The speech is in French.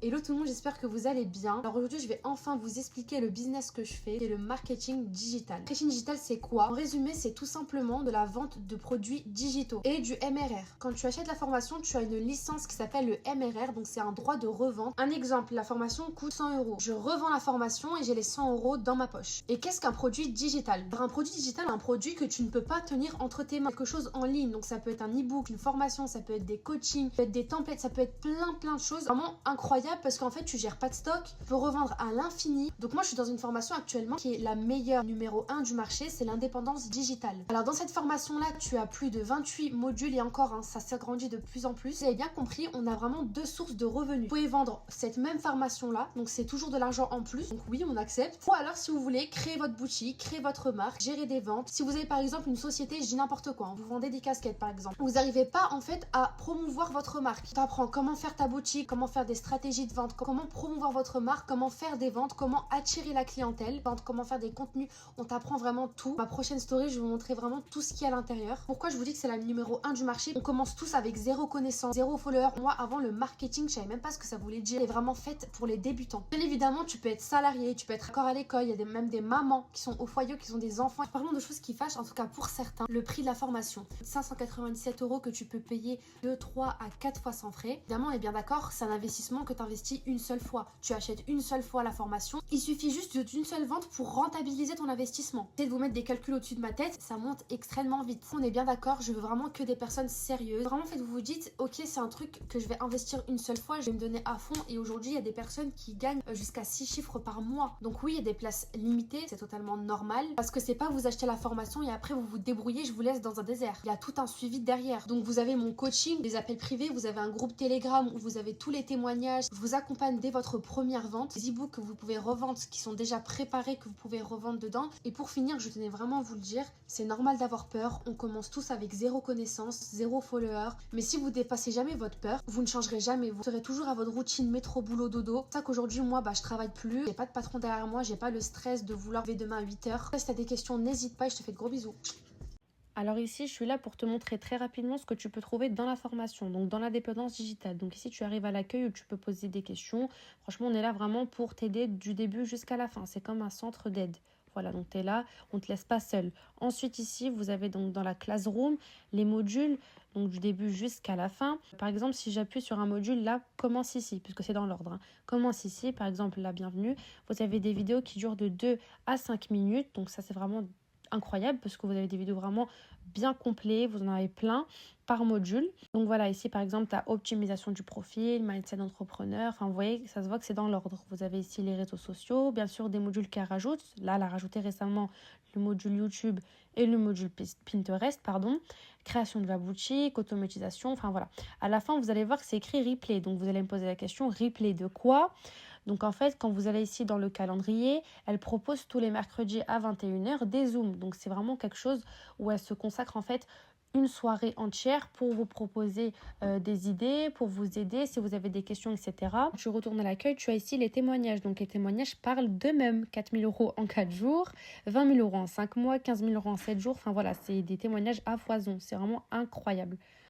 Hello tout le monde, j'espère que vous allez bien. Alors aujourd'hui, je vais enfin vous expliquer le business que je fais, c'est le marketing digital. Le marketing digital, c'est quoi? En résumé, c'est tout simplement de la vente de produits digitaux et du MRR. Quand tu achètes la formation, tu as une licence qui s'appelle le MRR, donc c'est un droit de revente. Un exemple, la formation coûte 100 €. Je revends la formation et j'ai les 100 € dans ma poche. Et qu'est-ce qu'un produit digital? Un produit digital, un produit que tu ne peux pas tenir entre tes mains. Quelque chose en ligne, donc ça peut être un e-book, une formation, ça peut être des coachings, ça peut être des templates, ça peut être plein de choses. Vraiment incroyable parce qu'en fait, tu gères pas de stock, tu peux revendre à l'infini. Donc moi, je suis dans une formation actuellement qui est la meilleure numéro 1 du marché, c'est l'indépendance digitale. Alors dans cette formation-là, tu as plus de 28 modules et encore, ça s'agrandit de plus en plus. Vous avez bien compris, on a vraiment deux sources de revenus. Vous pouvez vendre cette même formation-là, donc c'est toujours de l'argent en plus. Donc oui, on accepte. Ou alors, si vous voulez, créer votre boutique, créer votre marque, gérer des ventes. Si vous avez par exemple une société, je dis n'importe quoi, vous vendez des casquettes par exemple. Vous n'arrivez pas en fait à promouvoir votre marque. Tu apprends comment faire ta boutique, comment faire des stratégies de vente, comment promouvoir votre marque, comment faire des ventes, comment attirer la clientèle, comment faire des contenus. On t'apprend vraiment tout. Ma prochaine story, je vais vous montrer vraiment tout ce qu'il y a à l'intérieur. Pourquoi je vous dis que c'est la numéro 1 du marché? On commence tous avec zéro connaissance, zéro follower. Moi, avant le marketing, je savais même pas ce que ça voulait dire. C'est vraiment fait pour les débutants. Bien évidemment, tu peux être salarié, tu peux être encore à l'école. Il y a même des mamans qui sont au foyer, qui ont des enfants. Parlons de choses qui fâchent, en tout cas pour certains. Le prix de la formation, 597 € que tu peux payer 2, 3 à 4 fois sans frais. Évidemment, on est bien d'accord, c'est un investissement que tu investis une seule fois. Tu achètes une seule fois la formation. Il suffit juste d'une seule vente pour rentabiliser ton investissement. Essayez de vous mettre des calculs au-dessus de ma tête, ça monte extrêmement vite. On est bien d'accord, je veux vraiment que des personnes sérieuses. Vraiment, vous vous dites, ok, c'est un truc que je vais investir une seule fois, je vais me donner à fond. Et aujourd'hui, il y a des personnes qui gagnent jusqu'à 6 chiffres par mois. Donc oui, il y a des places limitées, c'est totalement normal. Parce que c'est pas vous achetez la formation et après vous vous débrouillez, je vous laisse dans un désert. Il y a tout un suivi derrière. Donc vous avez mon coaching, des appels privés, vous avez un groupe Telegram où vous avez tous les témoignages. Je vous accompagne dès votre première vente. Les e-books que vous pouvez revendre, qui sont déjà préparés, que vous pouvez revendre dedans. Et pour finir, je tenais vraiment à vous le dire, c'est normal d'avoir peur. On commence tous avec zéro connaissance, zéro follower. Mais si vous dépassez jamais votre peur, vous ne changerez jamais. Vous serez toujours à votre routine métro, boulot, dodo. C'est ça qu'aujourd'hui, moi, je travaille plus. J'ai pas de patron derrière moi. J'ai pas le stress de vouloir lever demain à 8 h. Si t'as des questions, n'hésite pas et je te fais de gros bisous. Alors ici, je suis là pour te montrer très rapidement ce que tu peux trouver dans la formation, donc dans la dépendance digitale. Donc ici, tu arrives à l'accueil où tu peux poser des questions. Franchement, on est là vraiment pour t'aider du début jusqu'à la fin. C'est comme un centre d'aide. Voilà, donc tu es là, on ne te laisse pas seul. Ensuite, ici, vous avez donc dans la classroom les modules, donc du début jusqu'à la fin. Par exemple, si j'appuie sur un module, là, commence ici, puisque c'est dans l'ordre. Commence ici, par exemple, la bienvenue. Vous avez des vidéos qui durent de 2 à 5 minutes, donc ça, c'est vraiment incroyable parce que vous avez des vidéos vraiment bien complètes, vous en avez plein par module. Donc voilà, ici par exemple, tu as optimisation du profil, mindset d'entrepreneur. Enfin, vous voyez, ça se voit que c'est dans l'ordre. Vous avez ici les réseaux sociaux, bien sûr des modules qu'elle rajoute. Là, elle a rajouté récemment le module YouTube et le module Pinterest, pardon. Création de la boutique, automatisation, enfin voilà. À la fin, vous allez voir que c'est écrit replay. Donc vous allez me poser la question, replay de quoi? Donc en fait, quand vous allez ici dans le calendrier, elle propose tous les mercredis à 21 h des Zooms. Donc c'est vraiment quelque chose où elle se consacre en fait une soirée entière pour vous proposer des idées, pour vous aider si vous avez des questions, etc. Tu retournes à l'accueil, tu as ici les témoignages. Donc les témoignages parlent d'eux-mêmes. 4 000 € en 4 jours, 20 000 € en 5 mois, 15 000 € en 7 jours. Enfin voilà, c'est des témoignages à foison. C'est vraiment incroyable.